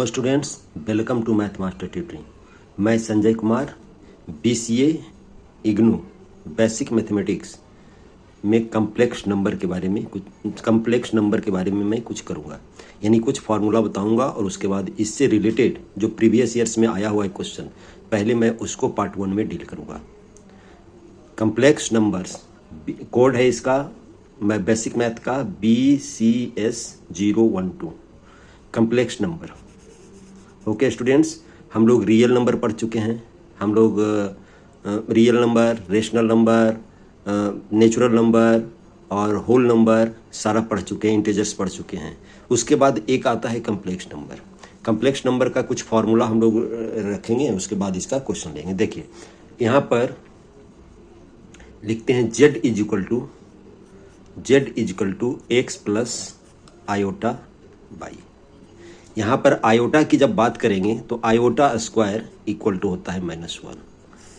Students, welcome to Math Master Tutoring. मैं Sanjay Kumar, BCA IGNOU basic mathematics में complex number के बारे में मैं कुछ करूँगा, यानी कुछ फार्मूला बताऊँगा और उसके बाद इससे रिलेटेड जो प्रीवियस ईयर्स में आया हुआ है क्वेश्चन, पहले मैं उसको पार्ट 1 में डील करूँगा। कम्प्लेक्स नंबर्स कोड है इसका, मैं बेसिक मैथ का BCS 012 complex number. Okay students, हम लोग रियल नंबर पढ़ चुके हैं, हम लोग real number, rational number, natural number और होल नंबर सारा पढ़ चुके हैं, इंटीजर्स पढ़ चुके हैं। उसके बाद एक आता है कम्प्लेक्स नंबर। कम्प्लेक्स नंबर का कुछ फार्मूला हम लोग रखेंगे, उसके बाद इसका क्वेश्चन लेंगे। देखिए यहाँ पर लिखते हैं z is equal to x plus iota y. यहाँ पर आयोटा की जब बात करेंगे तो आयोटा स्क्वायर इक्वल टू होता है -1।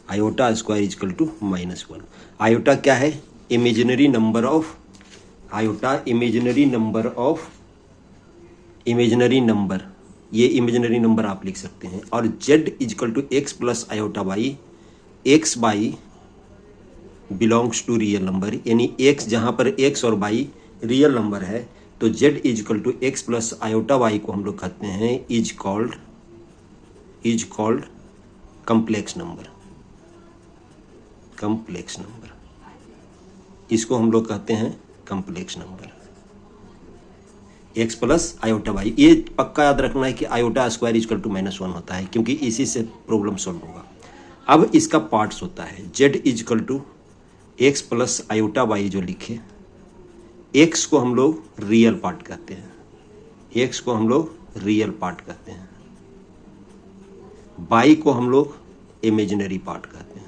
Iota square equal to -1। Iota क्या है? Imaginary number of iota, imaginary number, ये इमेजिनरी नंबर आप लिख सकते हैं। और z equal to x plus iota y, x y belongs to real number, यानी x जहाँ पर x और y रियल नंबर है तो z equal to x plus iota y को हम लोग कहते हैं इज कॉल्ड कम्प्लेक्स नंबर। इसको हम लोग कहते हैं complex number, x plus iota y। ये पक्का याद रखना है कि आयोटा स्क्वायर इक्वल टू -1 होता है, क्योंकि इसी से प्रॉब्लम सॉल्व होगा। अब इसका पार्ट्स होता है z equal to x plus iota y, जो लिखे x को हम लोग रियल पार्ट कहते हैं, y को हम लोग इमेजिनरी पार्ट कहते हैं,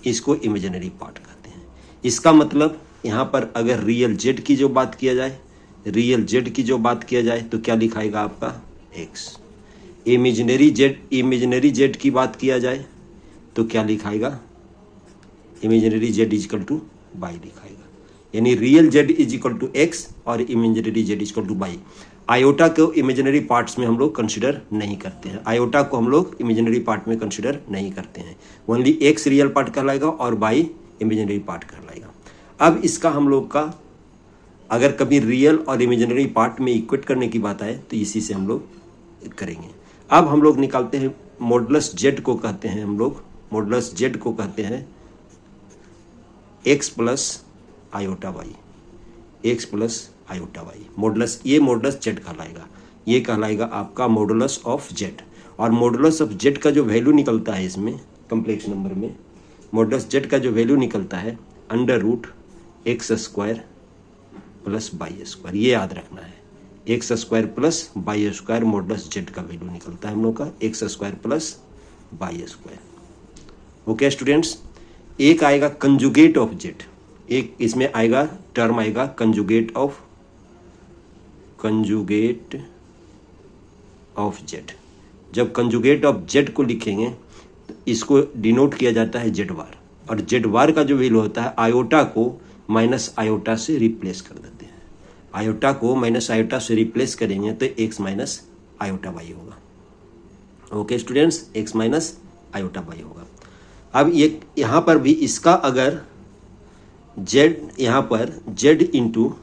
इसको इमेजिनरी पार्ट कहते हैं। इसका मतलब यहाँ पर अगर रियल z की जो बात किया जाए तो क्या लिखाएगा आपका x। इमेजिनरी z की बात किया जाए तो क्या लिखाएगा? Imaginary z equal to y लिखाएगा, यानी real z is equal to x और imaginary z equal to y। Iota को इमेजिनरी पार्ट्स में हम लोग कंसिडर नहीं करते हैं, ओनली x रियल पार्ट कहलाएगा और y इमेजिनरी पार्ट कहलाएगा। अब इसका हम लोग का अगर कभी रियल और इमेजिनरी पार्ट में इक्वेट करने की बात आए तो इसी से हम लोग करेंगे। अब हम लोग निकालते हैं मॉडुलस z को कहते हैं x plus iota y, modulus, ये मॉडुलस z कहलाएगा, ये कहलाएगा आपका मॉडुलस ऑफ z। और मॉडुलस ऑफ z का जो वैल्यू निकलता है इसमें कम्प्लेक्स नंबर में, मॉडुलस z का जो वैल्यू निकलता है √x² प्लस y², ये याद रखना है। x² plus y² modulus z का वैल्यू निकलता है हम लोग का x² plus y²। Okay students, एक आएगा कंजुगेट ऑफ z, एक इसमें आएगा टर्म आएगा कंजुगेट ऑफ z। जब कंजुगेट ऑफ z को लिखेंगे तो इसको डिनोट किया जाता है z बार, और z बार का जो वैल्यू होता है आयोटा को माइनस आयोटा से रिप्लेस कर देते हैं। आयोटा को माइनस आयोटा से रिप्लेस करेंगे तो x माइनस आयोटा वाई होगा। Okay students, x minus iota y होगा। अब ये यहाँ पर भी इसका अगर z, यहाँ पर z इंटू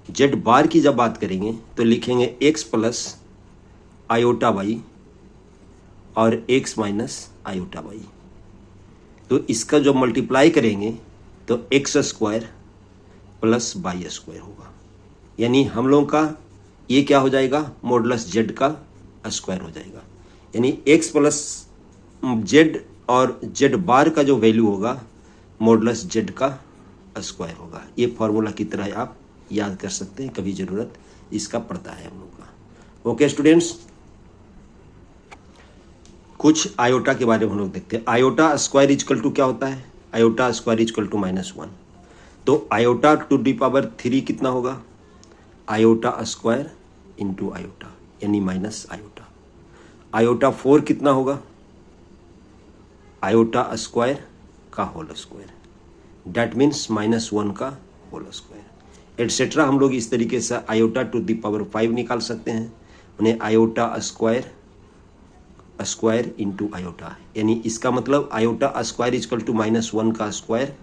z बार की जब बात करेंगे तो लिखेंगे x प्लस आयोटा वाई और x माइनस आयोटा वाई। तो इसका जो मल्टीप्लाई करेंगे तो x² प्लस y² होगा, यानी हम लोग का ये क्या हो जाएगा? मॉडुलस z का स्क्वायर हो जाएगा, यानी x प्लस z और z बार का जो वैल्यू होगा मॉडुलस z का स्क्वायर होगा। ये फार्मूला की तरह आप याद कर सकते हैं, कभी ज़रूरत इसका पड़ता है हम लोग का। ओके स्टूडेंट्स, कुछ आयोटा के बारे में हम लोग देखते हैं। आयोटा स्क्वायर इक्वल टू क्या होता है? Iota square equal to -1। तो आयोटा टू दी पावर 3 कितना होगा? आयोटा स्क्वायर इंटू आयोटा, यानी माइनस आयोटा। आयोटा 4 कितना होगा? आयोटा स्क्वायर का होल स्क्वायर, डैट मीन्स -1 का होल स्क्वायर। एटसेट्रा हम लोग इस तरीके से आयोटा टू द पावर 5 निकाल सकते हैं, उन्हें आयोटा स्क्वायर इंटू आयोटा, यानी इसका मतलब आयोटा स्क्वायर इजकल टू -1 का square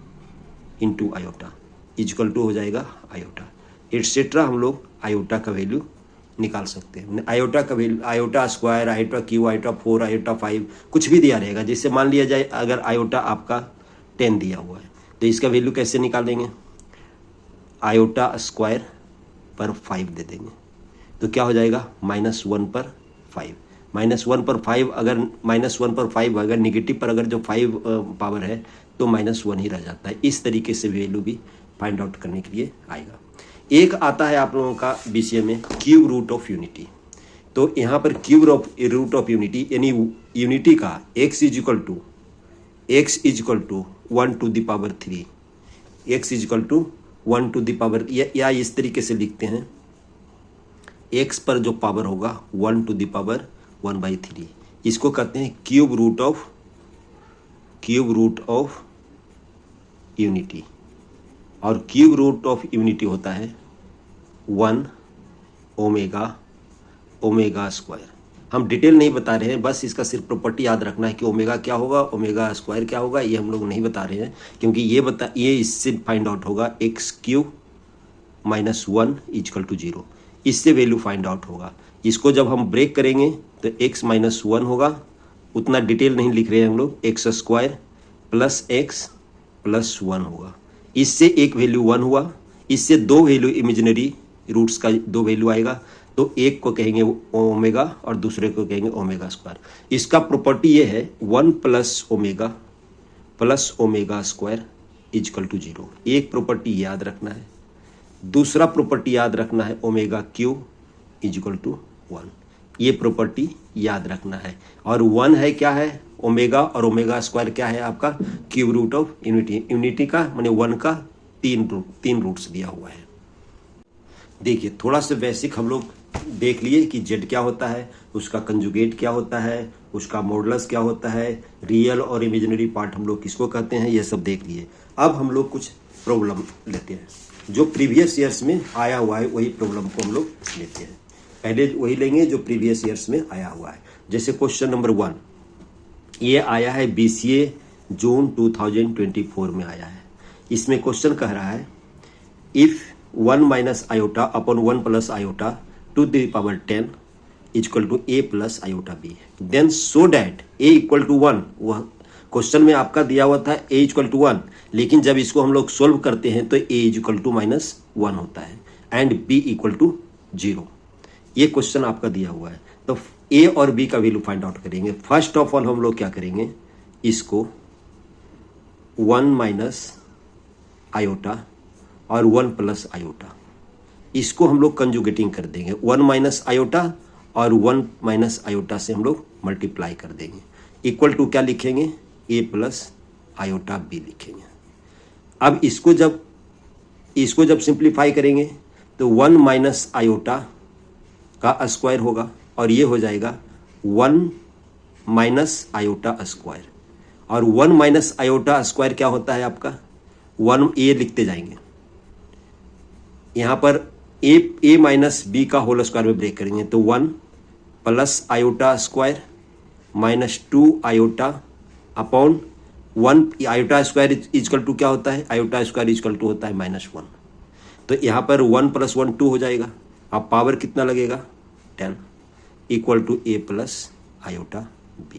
into iota equal to हो जाएगा आयोटा। एटसेट्रा हम लोग आयोटा का वैल्यू निकाल सकते हैं। आयोटा का value iota square, iota Q, iota 4, iota 5 कुछ भी दिया रहेगा। जैसे मान लिया जाए अगर आयोटा आपका 10 दिया हुआ है तो इसका वैल्यू कैसे निकालेंगे, आयोटा स्क्वायर पर 5 दे देंगे तो क्या हो जाएगा -1 पर 5। -1 पर 5 अगर -1 पर 5 अगर निगेटिव पर अगर जो 5 पावर है तो -1 ही रह जाता है। इस तरीके से वैल्यू भी फाइंड आउट करने के लिए आएगा। एक आता है आप लोगों का विषय में क्यूब रूट ऑफ यूनिटी। तो यहाँ पर क्यूब रूट ऑफ यूनिटी यानी यूनिटी का x equal to 1 to the power 3, x equal to 1 to the power, या इस तरीके से लिखते हैं x पर जो पावर होगा 1 टू द पावर 1/3, इसको कहते हैं क्यूब रूट ऑफ यूनिटी। और क्यूब रूट ऑफ यूनिटी होता है 1 ओमेगा स्क्वायर। हम डिटेल नहीं बता रहे हैं, बस इसका सिर्फ प्रॉपर्टी याद रखना है कि ओमेगा क्या होगा, ओमेगा स्क्वायर क्या होगा, ये हम लोग नहीं बता रहे हैं क्योंकि ये इससे फाइंड आउट होगा x³ -1 इजकल टू 0, इससे वैल्यू फाइंड आउट होगा। इसको जब हम ब्रेक करेंगे तो x -1 होगा, उतना डिटेल नहीं लिख रहे हैं हम लोग, x² प्लस x प्लस 1 होगा। इससे एक वैल्यू 1 हुआ, इससे दो वैल्यू इमेजिनरी रूट्स का दो वैल्यू आएगा, तो एक को कहेंगे ओमेगा और दूसरे को कहेंगे ओमेगा स्क्वायर। इसका प्रॉपर्टी ये है 1 plus omega square equal to 0। एक प्रॉपर्टी याद रखना है। दूसरा प्रॉपर्टी याद रखना है ओमेगा क्यूब इजकल टू 1, ये प्रॉपर्टी याद रखना है। और 1 है क्या है ओमेगा, और ओमेगा स्क्वायर क्या है आपका cube root of unity. Unity का माने 1 का 3 रूट्स दिया हुआ है। देखिए थोड़ा सा बेसिक हम लोग देख लिए कि जेड क्या होता है, उसका कंजुगेट क्या होता है, उसका मॉडुलस क्या होता है, रियल और इमेजिनरी पार्ट हम लोग किसको कहते हैं, ये सब देख लिए। अब हम लोग कुछ प्रॉब्लम लेते हैं जो प्रीवियस ईयर्स में आया हुआ है, वही प्रॉब्लम को हम लोग लेते हैं। पहले वही लेंगे जो प्रीवियस ईयर्स में आया हुआ है। जैसे क्वेश्चन नंबर 1 ये आया है BCA जून 2024 में आया है। इसमें क्वेश्चन कह रहा है if 1 minus iota upon 1 plus iota to the power 10 equal to a plus iota b, then so that a equal to 1। वह क्वेश्चन में आपका दिया हुआ था a इक्वल टू 1, लेकिन जब इसको हम लोग सोल्व करते हैं तो a इक्वल टू -1 होता है एंड b इक्वल टू 0। ये क्वेश्चन आपका दिया हुआ है, तो a और b का वैल्यू फाइंड आउट करेंगे। फर्स्ट ऑफ ऑल हम लोग क्या करेंगे, इसको 1 माइनस आयोटा और 1 प्लस आयोटा, इसको हम लोग कंजुगेटिंग कर देंगे। 1 माइनस आयोटा और 1 माइनस आयोटा से हम लोग मल्टीप्लाई कर देंगे। इक्वल टू क्या लिखेंगे, a प्लस आयोटा b लिखेंगे। अब इसको जब सिंप्लीफाई करेंगे तो 1 माइनस आयोटा का स्क्वायर होगा और ये हो जाएगा 1 माइनस आयोटा स्क्वायर। और 1 माइनस आयोटा स्क्वायर क्या होता है आपका 1, a लिखते जाएंगे। यहाँ पर a माइनस b का होल स्क्वायर में ब्रेक करेंगे तो 1 plus iota square minus 2 iota upon 1 iota square equal to क्या होता है, आयोटा स्क्वायर इजकल टू होता है -1। तो यहाँ पर 1 प्लस 1 2 हो जाएगा। अब पावर कितना लगेगा 10 equal to a plus iota b।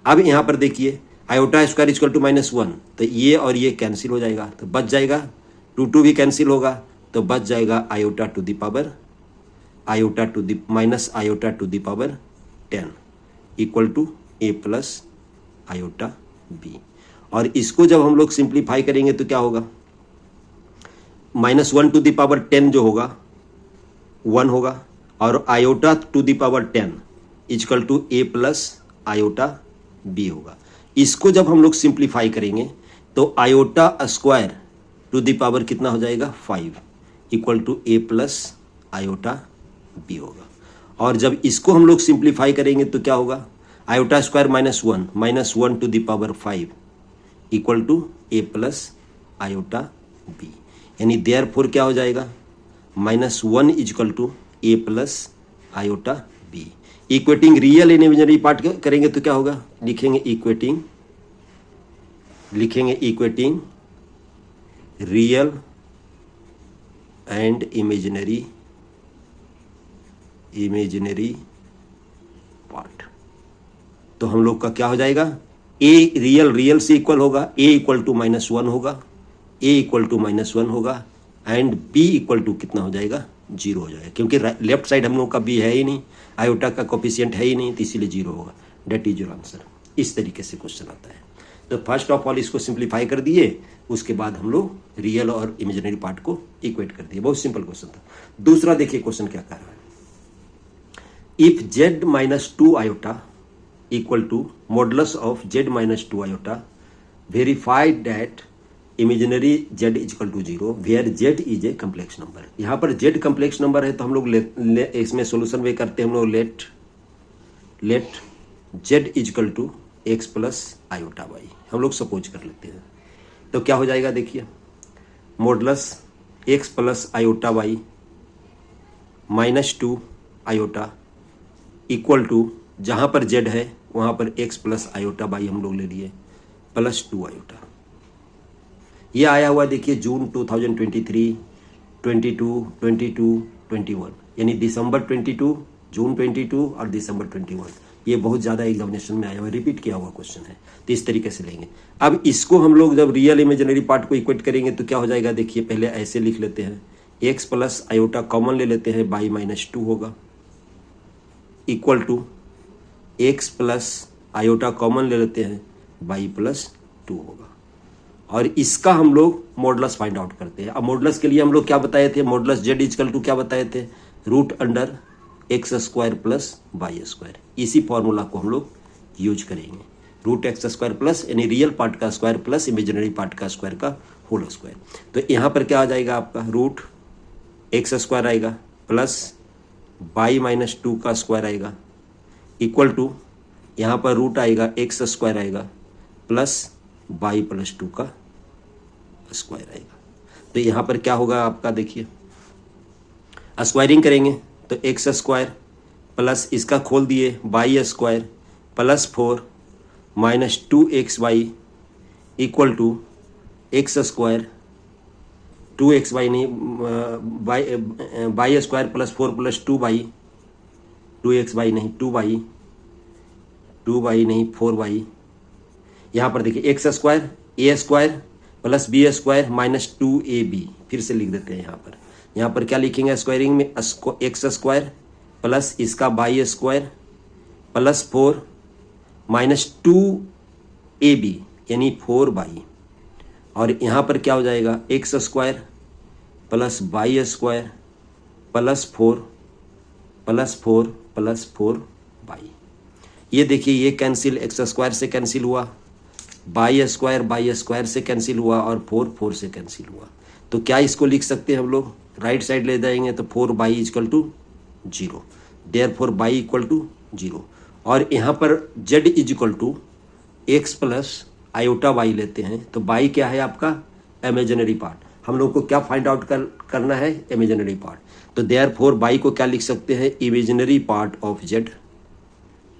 अब यहाँ पर देखिए आयोटा स्क्वायर इजकल टू -1, तो ये और ये कैंसिल हो जाएगा, तो बच जाएगा 2 भी कैंसिल होगा, तो बच जाएगा iota to the power minus iota to the power 10 equal to a plus iota b। और इसको जब हम लोग सिंप्लीफाई करेंगे तो क्या होगा, -1 टू द पावर 10 जो होगा 1 होगा, और iota to the power 10 equal to a plus iota b होगा। इसको जब हम लोग सिंप्लीफाई करेंगे तो iota square to the power कितना हो जाएगा 5 equal to a plus iota b होगा। और जब इसको हम लोग सिंप्लीफाई करेंगे तो क्या होगा, iota square -1 to the power 5 equal to a plus iota b। यानी देयरफॉर क्या हो जाएगा, -1 equal to a plus iota b. Equating real and imaginary part करेंगे तो क्या होगा, लिखेंगे equating real and imaginary part. तो हम लोग का क्या हो जाएगा, ए रियल से इक्वल होगा, ए इक्वल टू -1 होगा, ए इक्वल टू -1 होगा एंड बी इक्वल टू कितना हो जाएगा, 0 हो जाएगा, क्योंकि लेफ्ट साइड हम लोग का बी है ही नहीं, आयोटा का कोफिशिएंट है ही नहीं, तो इसीलिए 0 होगा। That is your answer. इस तरीके से क्वेश्चन आता है। तो फर्स्ट ऑफ ऑल इसको सिंप्लीफाई कर दिए, उसके बाद हम लोग रियल और इमेजिनरी पार्ट को इक्वेट कर दिए। बहुत सिंपल क्वेश्चन था। दूसरा देखिए क्वेश्चन क्या कर रहा है, if z -2 iota equal to modulus of z -2 आयोटा, verified that imaginary z equal to 0 where z is a complex number. यहाँ पर z कम्प्लेक्स नंबर है तो हम लोग इसमें सोल्यूशन वे करते हैं, हम लोग let z equal to x plus iota y हम लोग सपोज कर लेते हैं। तो क्या हो जाएगा देखिए, modulus x plus iota y -2 iota equal to, जहाँ पर z है वहाँ पर x प्लस आयोटा बाई हम लोग ले लिए +2 आयोटा। ये आया हुआ देखिए जून 2023, 22, 22, 21, यानी दिसंबर 22, जून 22 और दिसंबर 21। ये बहुत ज़्यादा एग्जामिनेशन में आया हुआ, रिपीट किया हुआ क्वेश्चन है, तो इस तरीके से लेंगे। अब इसको हम लोग जब रियल इमेजिनरी पार्ट को इक्वेट करेंगे तो क्या हो जाएगा देखिए, पहले ऐसे लिख लेते हैं, x प्लस आयोटा कॉमन ले लेते हैं, बाई -2 होगा, equal to x plus iota common ले लेते हैं, बाई +2 होगा। और इसका हम लोग मॉडुलस फाइंड आउट करते हैं। अब मॉडुलस के लिए हम लोग क्या बताए थे, मॉडुलस z इक्वल टू क्या बताए थे, √x² प्लस y²। इसी फॉर्मूला को हम लोग यूज करेंगे, √x² प्लस यानी रियल पार्ट का स्क्वायर प्लस इमेजिनरी पार्ट का स्क्वायर का होल स्क्वायर। तो यहाँ पर क्या आ जाएगा आपका, √x² आएगा प्लस बाई -2 का स्क्वायर आएगा, इक्वल टू यहाँ पर रूट आएगा x² आएगा प्लस बाई +2 का स्क्वायर आएगा। तो यहाँ पर क्या होगा आपका देखिए, स्क्वायरिंग करेंगे तो x² प्लस इसका खोल दिए y² plus 4 -2xy equal to x² 2xy नहीं y² plus 4 plus 2y, 2xy नहीं 2y नहीं 4y। यहाँ पर देखिए x² a² plus b² -2ab, फिर से लिख देते हैं। यहाँ पर क्या लिखेंगे स्क्वायरिंग में, x² प्लस इसका y² प्लस 4 -2ab यानी 4y, और यहाँ पर क्या हो जाएगा x² plus y² plus 4 plus 4 plus 4y। ये देखिए ये कैंसिल, x² से कैंसिल हुआ, y² से कैंसिल हुआ और 4 से कैंसिल हुआ। तो क्या इसको लिख सकते हैं हम लोग, राइट साइड ले जाएंगे तो 4y equal to 0, therefore y equal to 0। और यहाँ पर z equal to x plus iota y लेते हैं, तो y क्या है आपका, इमेजिनरी पार्ट। हम लोग को क्या फाइंड आउट करना है, इमेजिनरी पार्ट। तो देयरफॉर y को क्या लिख सकते हैं, imaginary part of z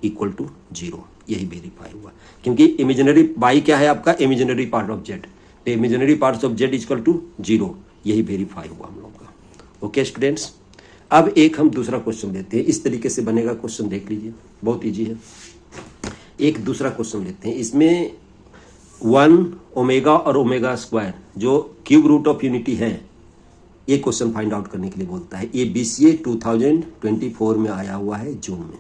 equal to 0। यही वेरीफाई हुआ, क्योंकि इमेजिनरी y क्या है आपका, इमेजिनरी पार्ट ऑफ z, तो imaginary parts of z equal to 0, यही वेरीफाई हुआ हम लोग का। ओके स्टूडेंट्स, अब एक हम दूसरा क्वेश्चन लेते हैं। इस तरीके से बनेगा क्वेश्चन, देख लीजिए, बहुत ईजी है। एक दूसरा क्वेश्चन लेते हैं, इसमें 1 ओमेगा और ओमेगा² जो क्यूब रूट ऑफ यूनिटी है, ये क्वेश्चन फाइंड आउट करने के लिए बोलता है। ये BCA 2024 में आया हुआ है, जून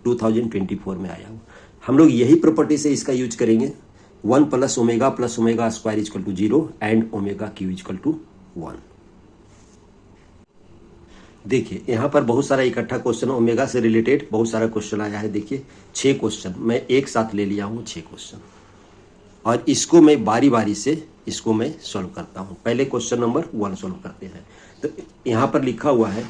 2024 में आया हुआ। हम लोग यही प्रॉपर्टी से इसका यूज करेंगे, 1 plus omega square equal to 0 and omega cube equal to 1। देखिए यहाँ पर बहुत सारा इकट्ठा क्वेश्चन ओमेगा से रिलेटेड बहुत सारा क्वेश्चन आया है। देखिए 6 क्वेश्चन मैं एक साथ ले लिया हूँ, 6 क्वेश्चन, और इसको मैं बारी बारी से इसको मैं सॉल्व करता हूँ। पहले क्वेश्चन नंबर 1 सॉल्व करते हैं। तो यहाँ पर लिखा हुआ है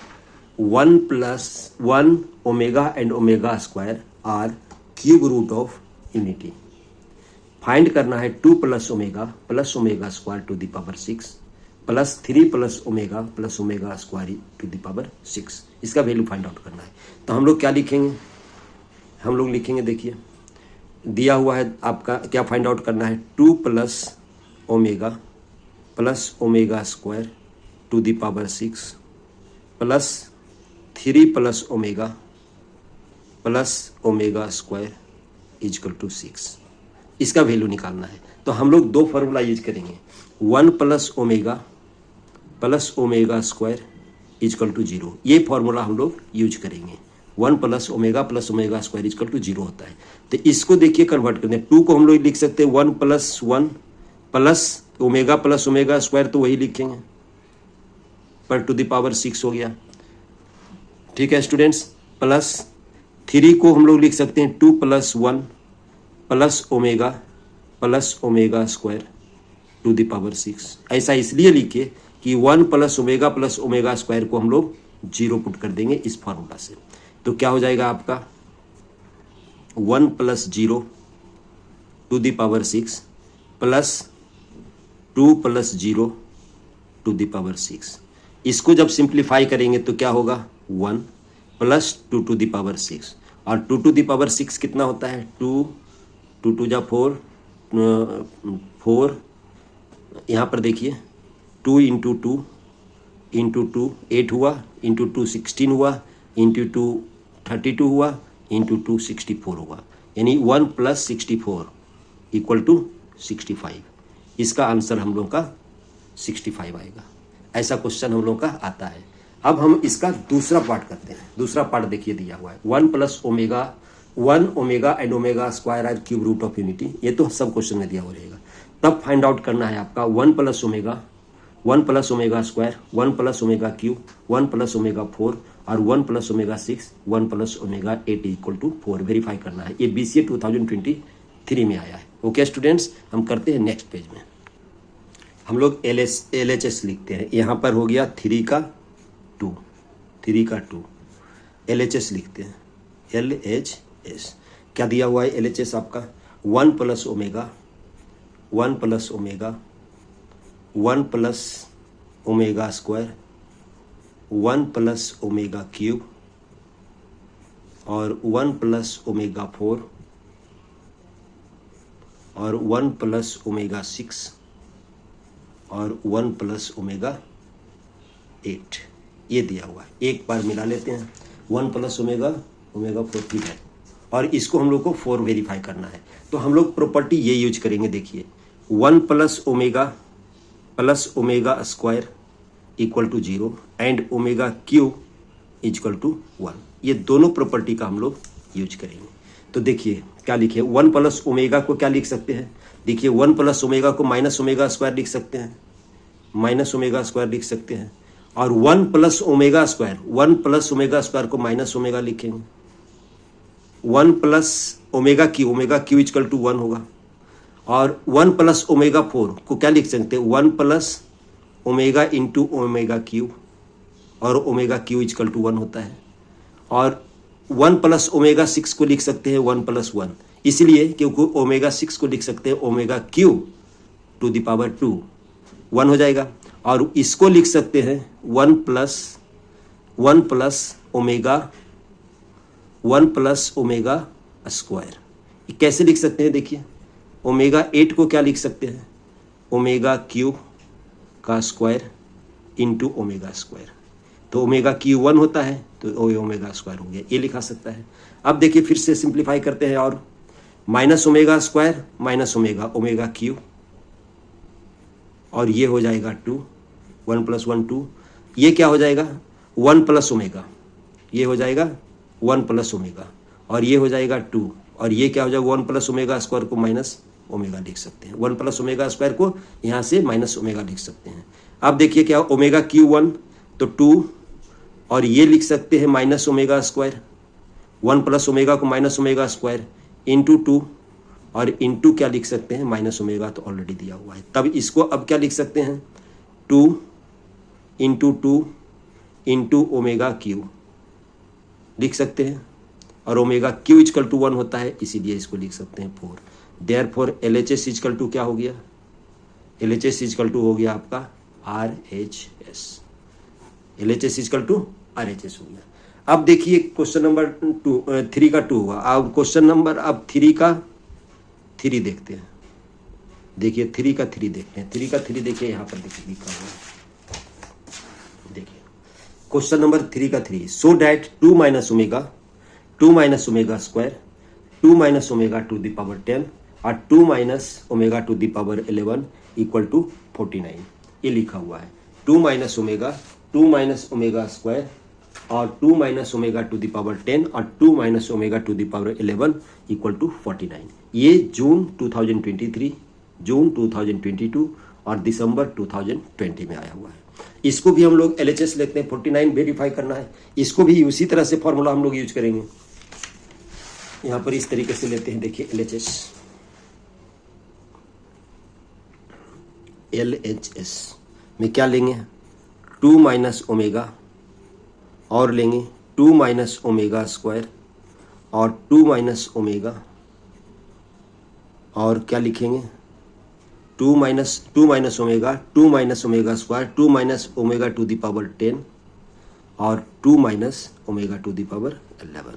1 + 1 ओमेगा एंड ओमेगा² are cube root of unity. Find करना है 2 plus omega square to the power 6 plus 3 plus omega square to the power 6। इसका वैल्यू फाइंड आउट करना है। तो हम लोग क्या लिखेंगे, हम लोग लिखेंगे, देखिए दिया हुआ है आपका, क्या फाइंड आउट करना है 2 plus omega square to the power 6 plus 3 plus omega square equal to 6। इसका वैल्यू निकालना है। तो हम लोग दो फॉर्मूला यूज करेंगे, 1 plus omega square equal to 0। ये फॉर्मूला हम लोग यूज करेंगे। 1 plus omega square equal to 0 होता है। तो इसको देखिए कन्वर्ट करते हैं, 2 को हम लोग लिख सकते हैं 1 प्लस ओमेगा स्क्वायर, तो वही लिखेंगे पर टू द पावर 6 हो गया। ठीक है स्टूडेंट्स, प्लस 3 को हम लोग लिख सकते हैं 2 plus 1 plus omega square to the power 6। ऐसा इसलिए लिखे कि 1 प्लस ओमेगा स्क्वायर को हम लोग 0 पुट कर देंगे इस फॉर्मूला से। तो क्या हो जाएगा आपका 1 plus 0 to the power 6 plus 2 plus 0 to the power 6। इसको जब सिंप्लीफाई करेंगे तो क्या होगा 1 प्लस 2 टू द पावर 6, और 2 टू द पावर 6 कितना होता है 2 2 जा 4, यहाँ पर देखिए 2 इंटू 2 8 हुआ, इंटू 2 16 हुआ, इंटू 2 32 हुआ, इंटू 2 64 हुआ, यानी 1 प्लस 64 इक्वल टू 65। इसका आंसर हम लोग का 65 आएगा। ऐसा क्वेश्चन हम लोग का आता है। अब हम इसका दूसरा पार्ट करते हैं। दूसरा पार्ट देखिए दिया हुआ है 1 omega and omega square are cube root of unity. ये तो सब क्वेश्चन में दिया हुआ रहेगा। तब फाइंड आउट करना है आपका 1 plus omega square, 1 plus omega cube, 1 plus omega 4 और 1 plus omega 6, 1 plus omega 8 equal to 4 verify करना है। ये BCA 2023 में आया है। ओके स्टूडेंट्स, हम करते हैं नेक्स्ट पेज में। हम लोग LHS लिखते हैं। यहाँ पर हो गया 3 का 2, LHS लिखते हैं LHS। क्या दिया हुआ है LHS आपका 1 plus omega 1 plus omega square, 1 plus omega cube और 1 प्लस ओमेगा 4 और 1 प्लस ओमेगा 6 और 1 प्लस ओमेगा 8। ये दिया हुआ है। एक बार मिला लेते हैं 1 प्लस ओमेगा 4, ठीक है, और इसको हम लोग को 4 वेरीफाई करना है। तो हम लोग प्रॉपर्टी ये यूज करेंगे, देखिए 1 plus omega square equal to 0 and omega cube equal to 1। ये दोनों प्रॉपर्टी का हम लोग यूज करेंगे। तो देखिए क्या लिखे, 1 प्लस ओमेगा को क्या लिख सकते हैं, देखिए 1 प्लस ओमेगा को माइनस ओमेगा स्क्वायर लिख सकते हैं, लिख सकते हैं, और 1 प्लस ओमेगा स्क्वायर को माइनस ओमेगा लिखेंगे, 1 plus omega cube equal to 1 होगा, और 1 प्लस ओमेगा 4 को क्या लिख सकते हैं 1 plus omega into omega cube, और ओमेगा क्यू इक्वल टू 1 होता है, और 1 प्लस ओमेगा 6 को लिख सकते हैं 1 प्लस 1, इसलिए क्योंकि ओमेगा 6 को लिख सकते हैं omega cube to the power 2, 1 हो जाएगा, और इसको लिख सकते हैं 1 प्लस ओमेगा स्क्वायर। कैसे लिख सकते हैं, देखिए ओमेगा 8 को क्या लिख सकते हैं ओमेगा क्यूब का स्क्वायर इंटू ओमेगा स्क्वायर, तो ओमेगा क्यू 1 होता है तो ओमेगा स्क्वायर हो गया, ये लिखा सकता है। अब देखिए फिर से सिंप्लीफाई करते हैं, और minus omega square minus omega cube, और ये हो जाएगा 2, 1 प्लस 1 2, ये क्या हो जाएगा 1 प्लस ओमेगा, ये हो जाएगा 1 प्लस ओमेगा, और ये हो जाएगा 2, और ये क्या हो जाएगा 1 प्लस ओमेगा स्क्वायर को माइनस ओमेगा लिख सकते हैं, 1 प्लस ओमेगा स्क्वायर को यहाँ से माइनस ओमेगा लिख सकते हैं। अब देखिए क्या ओमेगा क्यू 1 तो 2, और ये लिख सकते हैं minus omega square, 1 plus omega को माइनस ओमेगा स्क्वायर इंटू 2, और इंटू क्या लिख सकते हैं माइनस ओमेगा तो ऑलरेडी दिया हुआ है। तब इसको अब क्या लिख सकते हैं 2 इंटू ओमेगा क्यू लिख सकते हैं, और ओमेगा क्यू इक्वल टू 1 होता है, इसीलिए इसको लिख सकते हैं 4। देयरफॉर LHS इजकल टू क्या हो गया, LHS इजकल टू हो गया आपका RHS, LHS equal to RHS हो गया। अब देखिए क्वेश्चन नंबर 3 का 2 हुआ। अब क्वेश्चन नंबर अब 3 का 3 देखते हैं। देखिए 3 का 3 देखते हैं। 3 का 3 देखिए यहाँ पर देखिए लिखा हुआ है। देखिए क्वेश्चन नंबर 3 का 3, so that 2 minus omega square 2 minus omega to the power 10 और 2 minus omega to the power 11 equal to 49, ये लिखा हुआ है। 2 माइनस ओमेगा स्क्वायर और 2 minus omega to the power 10 और 2 minus omega to the power 11 equal to 49। ये जून 2023, जून 2022 और दिसंबर 2020 में आया हुआ है। इसको भी हम लोग LHS लेते हैं, 49 वेरीफाई करना है। इसको भी उसी तरह से फॉर्मूला हम लोग यूज करेंगे। यहां पर इस तरीके से लेते हैं। देखिए LHS में क्या लेंगे, 2 माइनस ओमेगा और लेंगे 2 माइनस ओमेगा स्क्वायर और 2 माइनस ओमेगा और क्या लिखेंगे 2 minus omega square 2 minus omega to the power 10 और 2 minus omega to the power 11।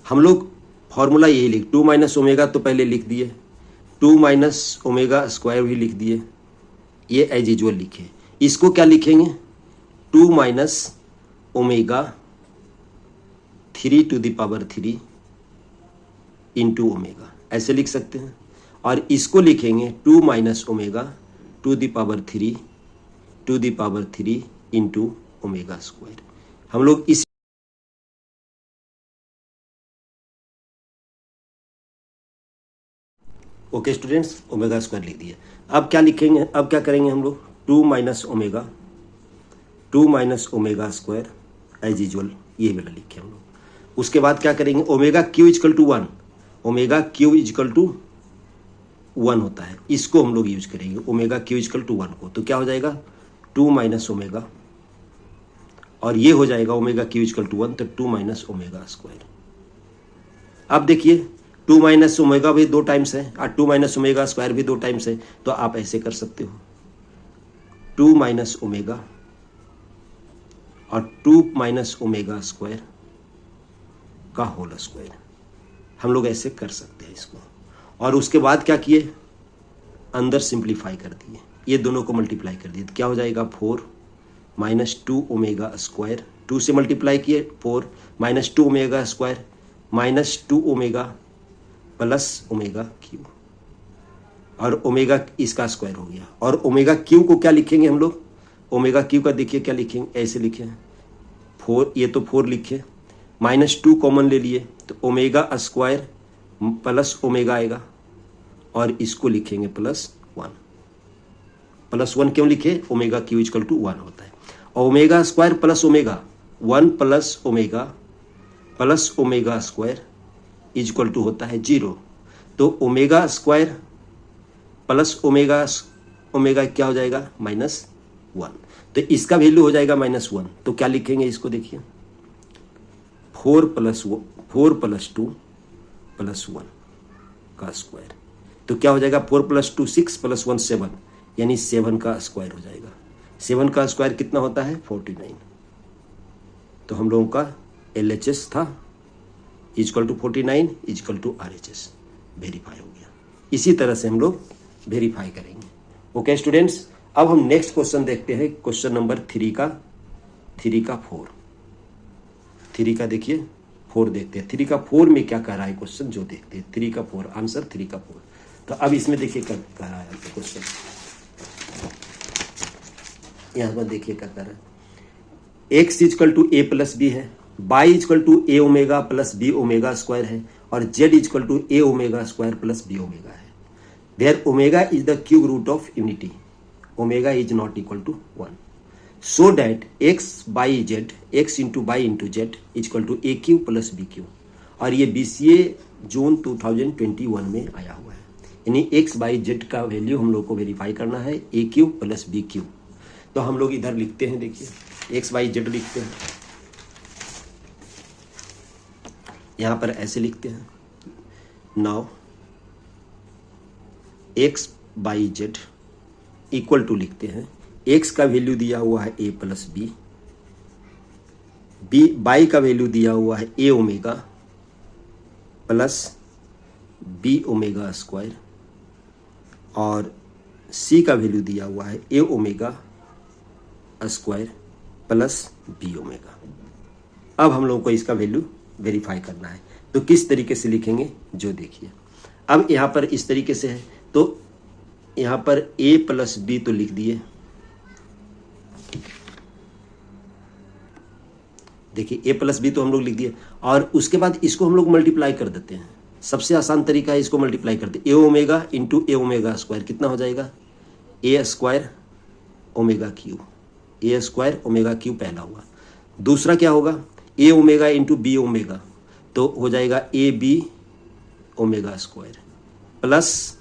हम लोग फॉर्मूला यही लिख, 2 माइनस ओमेगा तो पहले लिख दिए, 2 माइनस ओमेगा स्क्वायर भी लिख दिए, ये एज यूजुअल लिखे। इसको क्या लिखेंगे 2 minus omega 3 to the power 3 into omega, ऐसे लिख सकते हैं। और इसको लिखेंगे 2 minus omega to the power 3 into omega square. हम लोग इस ओके स्टूडेंट्स, ओमेगा स्क्वायर लिख दिया। अब क्या लिखेंगे, अब क्या करेंगे हम लोग 2 minus omega square as usual ये वाला लिखे हम लोग। उसके बाद क्या करेंगे, omega cube equal to 1, omega cube equal to 1 होता है, इसको हम लोग यूज करेंगे ओमेगा क्यू इजकल टू 1 को। तो क्या हो जाएगा 2 माइनस ओमेगा और ये हो जाएगा ओमेगा क्यू इजकल टू 1, तो 2 माइनस ओमेगा स्क्वायर। अब देखिए 2 माइनस ओमेगा भी 2 टाइम्स है और 2 माइनस ओमेगा स्क्वायर भी 2 टाइम्स है, तो आप ऐसे कर सकते हो 2 माइनस ओमेगा और 2 माइनस ओमेगा स्क्वायर का होल स्क्वायर, हम लोग ऐसे कर सकते हैं इसको। और उसके बाद क्या किए, अंदर सिंप्लीफाई कर दिए, ये दोनों को मल्टीप्लाई कर दिए, तो क्या हो जाएगा 4 माइनस 2 ओमेगा स्क्वायर, 2 से मल्टीप्लाई किए 4 minus 2 omega square minus 2 omega plus omega Q, और ओमेगा इसका स्क्वायर हो गया। और ओमेगा क्यू को क्या लिखेंगे हम लोग, ओमेगा क्यू का देखिए क्या लिखेंगे, ऐसे लिखे 4, ये तो 4 लिखे, माइनस 2 कॉमन ले लिए तो ओमेगा स्क्वायर प्लस ओमेगा आएगा और इसको लिखेंगे प्लस 1 क्यों लिखे, ओमेगा क्यू इजकल टू 1 होता है। और omega square plus omega 1 plus omega square equal to होता है 0। तो ओमेगा स्क्वायर प्लस ओमेगा क्या हो जाएगा -1, तो इसका वैल्यू हो जाएगा -1। तो क्या लिखेंगे इसको, देखिए 4 प्लस 2 प्लस 1 का स्क्वायर, तो क्या हो जाएगा 4 प्लस 2 6 प्लस 1 7, यानी 7 का स्क्वायर हो जाएगा। 7 का स्क्वायर कितना होता है 49। तो हम लोगों का LHS था equal to 49 equal to RHS, verify हो गया। इसी तरह से हम लोग वेरीफाई करेंगे। ओके स्टूडेंट्स, अब हम नेक्स्ट क्वेश्चन देखते हैं, क्वेश्चन नंबर 3 का 4। 3 का देखिए 4 देखते हैं। 3 का 4 में क्या कह रहा है क्वेश्चन, जो देखते हैं 3 का 4 आंसर 3 का 4। तो अब इसमें देखिए क्या कह रहा है क्वेश्चन, यहाँ पर देखिए क्या कह रहा है, x is equal to a plus b है, y is equal to a omega plus b omega square है और z is equal to a omega square plus b omega है। There omega is the cube root of unity, omega is not equal to 1, so that x into y into z is equal to a cube plus b cube. और ये BCA जून 2021 में आया हुआ है, यानी x by Z का value हम लोग को वेरीफाई करना है ए क्यू प्लस बी क्यू। तो हम लोग इधर लिखते हैं, देखिए x बाई जेड लिखते हैं, यहाँ पर ऐसे लिखते हैं। Now X by Z equal to लिखते हैं, एक्स का वैल्यू दिया हुआ है ए प्लस बी, बाई का वैल्यू दिया हुआ है A omega plus B omega square, और सी का वैल्यू दिया हुआ है A omega square plus B omega. अब हम लोगों को इसका वैल्यू वेरीफाई करना है, तो किस तरीके से लिखेंगे जो देखिए। अब यहाँ पर इस तरीके से है, तो यहाँ पर a प्लस बी तो लिख दिए, देखिए a प्लस बी तो हम लोग लिख दिए, और उसके बाद इसको हम लोग मल्टीप्लाई कर देते हैं। सबसे आसान तरीका है, इसको मल्टीप्लाई करते हैं। A omega into a omega square कितना हो जाएगा, a square omega cube, a square omega cube पहला हुआ। दूसरा क्या होगा, a omega into b omega, तो हो जाएगा a b omega square plus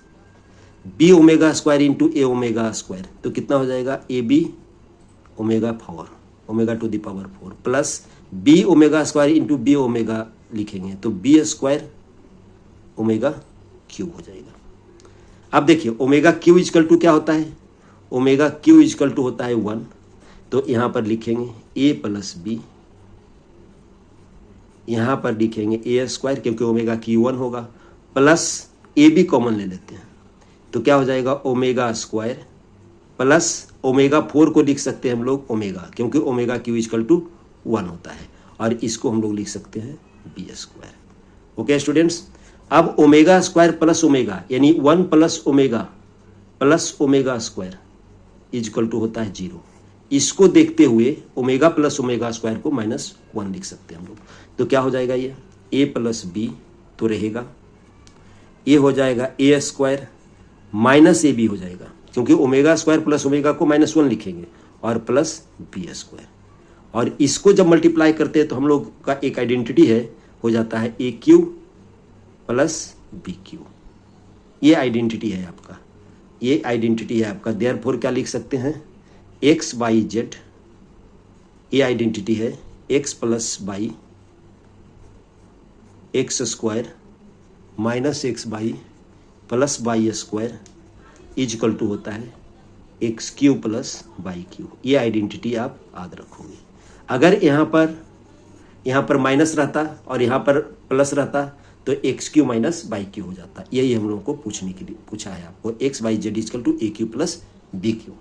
B omega square into a omega square, तो कितना हो जाएगा a b omega power omega to the power 4 plus B omega square into b omega लिखेंगे तो B square omega cube हो जाएगा। अब देखिए ओमेगा क्यू इजकल टू क्या होता है, ओमेगा क्यू इजकल टू होता है 1, तो यहाँ पर लिखेंगे ए प्लस बी, यहाँ पर लिखेंगे ए स्क्वायर क्योंकि ओमेगा क्यू 1 होगा, प्लस ए बी कॉमन ले लेते हैं तो क्या हो जाएगा ओमेगा स्क्वायर प्लस ओमेगा 4 को लिख सकते हैं हम लोग ओमेगा, क्योंकि ओमेगा क्यू इजकल टू 1 होता है, और इसको हम लोग लिख सकते हैं बी स्क्वायर। ओके स्टूडेंट्स, अब ओमेगा स्क्वायर प्लस ओमेगा यानी 1 plus omega square equal to होता है 0। इसको देखते हुए ओमेगा प्लस ओमेगा स्क्वायर को -1 लिख सकते हैं हम लोग, तो क्या हो जाएगा ये ए प्लस बी तो रहेगा, ये हो जाएगा a square minus A B हो जाएगा, क्योंकि ओमेगा स्क्वायर प्लस ओमेगा को -1 लिखेंगे, और प्लस बी स्क्वायर, और इसको जब मल्टीप्लाई करते हैं तो हम लोग का एक आइडेंटिटी है, हो जाता है ए क्यू प्लस बी क्यू। ये आइडेंटिटी है आपका, ये आइडेंटिटी है आपका। देयरफॉर क्या लिख सकते हैं, एक्स बाई जेड, ये आइडेंटिटी है x plus y x square minus x y plus y square equal to होता है x cube plus y cube. ये आइडेंटिटी आप याद रखोगे। अगर यहाँ पर माइनस रहता और यहाँ पर प्लस रहता तो x Q minus by Q हो जाता। यही हम लोगों को पूछने के लिए पूछा है आपको, x by z is equal to a cube plus b cube.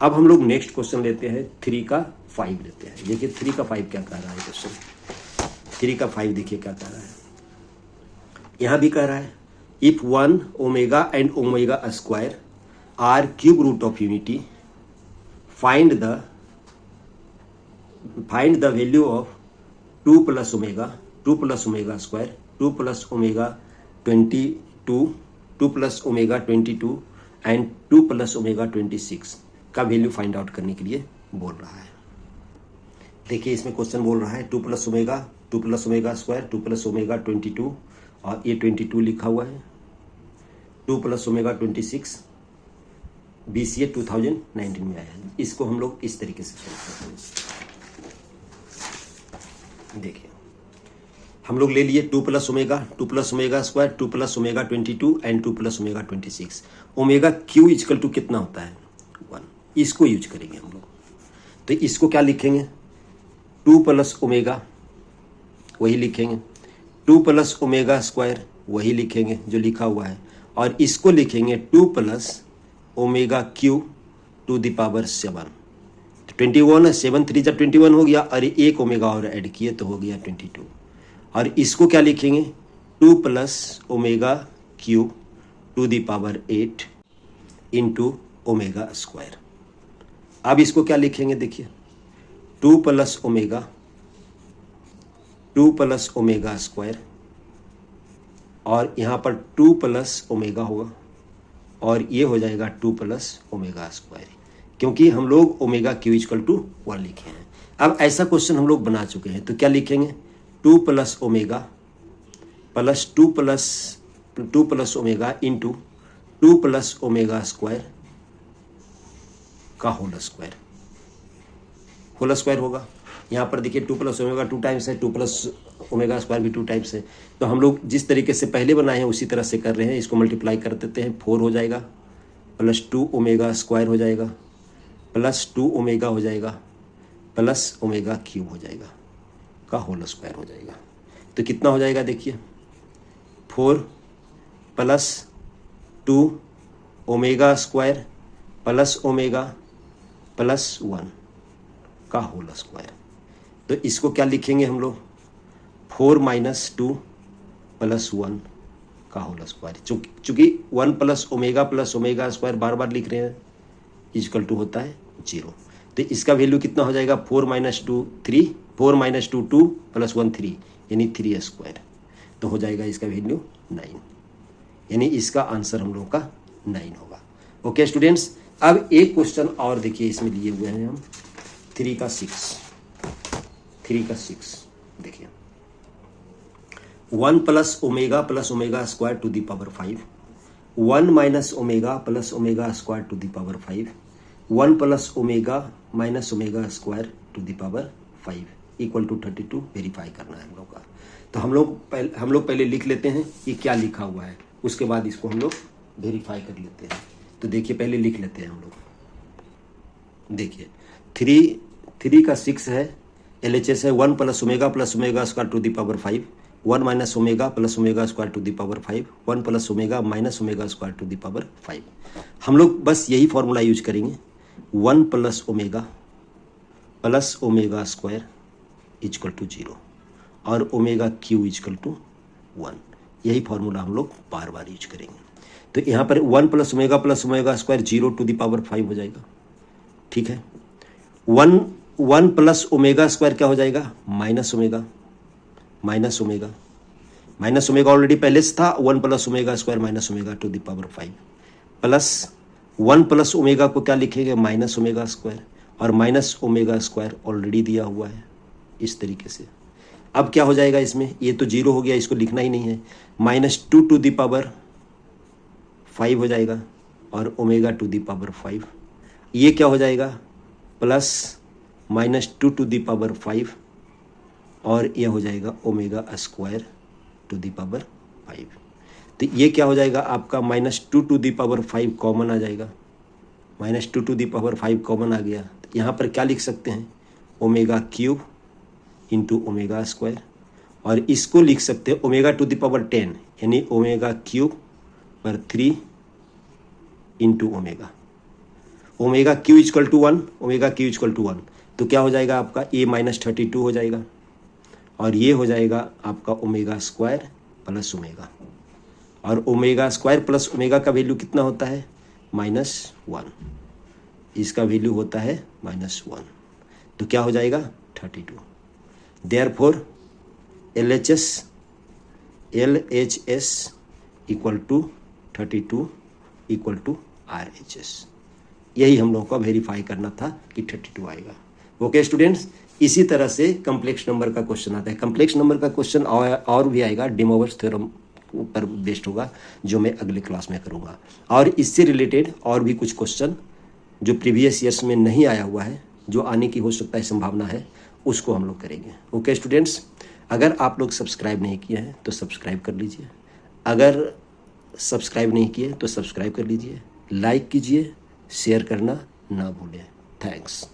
अब हम लोग नेक्स्ट क्वेश्चन लेते हैं 3 का 5 लेते हैं। देखिए 3 का 5 क्या कह रहा है क्वेश्चन। 3 का 5 देखिए क्या कह रहा है, यहाँ भी कह रहा है if 1 omega and omega square are cube root of unity find the value of 2 plus omega square 2 plus omega 22 2 plus omega 22 and 2 plus omega 26 का वैल्यू फाइंड आउट करने के लिए बोल रहा है। देखिए इसमें क्वेश्चन बोल रहा है 2 plus omega square 2 plus omega 22, और ये 22 लिखा हुआ है, 2 प्लस ओमेगा 26 BCA 2019 में आया है। इसको हम लोग इस तरीके से करते हैं। देखिए हम लोग ले लिए 2 plus omega square 2 plus omega 22 and 2 plus omega 26। Omega cube equal to कितना होता है 1, इसको यूज करेंगे हम लोग। तो इसको क्या लिखेंगे 2 प्लस ओमेगा वही लिखेंगे, 2 प्लस ओमेगा स्क्वायर वही लिखेंगे जो लिखा हुआ है, और इसको लिखेंगे 2 plus omega cube to the power 7। 21 है, 7 3 जा 21 हो गया, और एक ओमेगा और ऐड किए तो हो गया 22। और इसको क्या लिखेंगे 2 plus omega cube to the power 8 into omega square. अब इसको क्या लिखेंगे देखिए 2 प्लस ओमेगा स्क्वायर, और यहाँ पर 2 प्लस ओमेगा होगा, और ये हो जाएगा 2 प्लस ओमेगा स्क्वायर, क्योंकि हम लोग ओमेगा क्यू इजकल टू 1 लिखे हैं। अब ऐसा क्वेश्चन हम लोग बना चुके हैं, तो क्या लिखेंगे 2 plus omega plus 2 plus omega into 2 plus omega square का होल स्क्वायर होगा। यहाँ पर देखिए 2 + ओमेगा 2 टाइम्स है, 2 + ओमेगा स्क्वायर भी 2 टाइम्स है। तो हम लोग जिस तरीके से पहले बनाए हैं उसी तरह से कर रहे हैं। इसको मल्टीप्लाई कर देते हैं, 4 हो जाएगा, +2 ओमेगा स्क्वायर हो जाएगा, +2 ओमेगा हो जाएगा, प्लस ओमेगा क्यूब हो जाएगा का होल स्क्वायर हो जाएगा। तो कितना हो जाएगा देखिए, 4 + 2 omega square plus omega plus 1 का होल स्क्वायर। तो इसको क्या लिखेंगे हम लोग, 4 - 2 + 1 का होल स्क्वायर। चूंकि 1 + ओमेगा स्क्वायर बार बार लिख रहे हैं, इक्वल टू होता है 0। तो इसका वैल्यू कितना हो जाएगा, 4 - 2 3, 4 - 2 2 + 1 3, यानी 3 स्क्वायर। तो हो जाएगा इसका वैल्यू 9, यानी इसका आंसर हम लोग का 9 होगा। ओके स्टूडेंट्स, अब एक क्वेश्चन और देखिए इसमें लिए हुए हैं हम, 3 का 6 देखिए, 1 + omega + omega square to the power 5, 1 - omega + omega square to the power 5, 1 + omega - omega square to the power 5 = 32 verify करना है हम लोग का। तो हम लोग पहले लिख लेते हैं कि क्या लिखा हुआ है, उसके बाद इसको हम लोग वेरीफाई कर लेते हैं। तो देखिए पहले लिख लेते हैं हम लोग। देखिए 3 का 6 है, LHS है 1 + omega + omega square to the power 5, 1 - omega + omega square to the power 5, 1 + omega - omega square to the power 5। हम लोग बस यही फॉर्मूला यूज करेंगे, 1 + ओमेगा + ओमेगा स्क्वायर = 0 और ओमेगा क्यू = 1। यही फॉर्मूला हम लोग बार बार यूज करेंगे। तो यहाँ पर 1 + omega + omega square 0 to the power 5 हो जाएगा, ठीक है। 1 + ओमेगा स्क्वायर क्या हो जाएगा, -ओमेगा ऑलरेडी पहले से था, 1 + omega square - omega to the power 5 plus 1 + omega को क्या लिखेंगे, -ओमेगा स्क्वायर, और -ओमेगा स्क्वायर ऑलरेडी दिया हुआ है इस तरीके से। अब क्या हो जाएगा इसमें, ये तो 0 हो गया, इसको लिखना ही नहीं है, -2 टू द पावर 5 हो जाएगा और ओमेगा टू द पावर 5। ये क्या हो जाएगा, प्लस -2 टू द पावर 5 और ये हो जाएगा omega square to the power 5। तो ये क्या हो जाएगा आपका, -2 टू द पावर 5 कॉमन आ जाएगा, -2 टू द पावर 5 कॉमन आ गया। तो यहाँ पर क्या लिख सकते हैं, omega cube into omega square, और इसको लिख सकते हैं ओमेगा टू द पावर 10, यानी ओमेगा क्यूब पर 3 into omega. Omega cube = 1, omega Q = 1। तो क्या हो जाएगा आपका, ए -32 हो जाएगा, और ये हो जाएगा आपका ओमेगा स्क्वायर प्लस ओमेगा, और ओमेगा स्क्वायर प्लस ओमेगा का वैल्यू कितना होता है, -1। इसका वैल्यू होता है -1। तो क्या हो जाएगा, 32। Therefore LHS = 32 = RHS। यही हम लोगों को वेरीफाई करना था कि 32 आएगा। ओके स्टूडेंट्स, इसी तरह से कम्प्लेक्स नंबर का क्वेश्चन आता है। कम्प्लेक्स नंबर का क्वेश्चन और भी आएगा, डे मोवर्स थ्योरम पर बेस्ड होगा, जो मैं अगले क्लास में करूँगा। और इससे रिलेटेड और भी कुछ क्वेश्चन जो प्रीवियस ईयर्स में नहीं आया हुआ है, जो आने की हो सकता है संभावना है, उसको हम लोग करेंगे। ओके स्टूडेंट्स, अगर आप लोग सब्सक्राइब नहीं किए हैं तो सब्सक्राइब कर लीजिए, अगर सब्सक्राइब नहीं किए तो सब्सक्राइब कर लीजिए, लाइक कीजिए, शेयर करना ना भूलें। थैंक्स।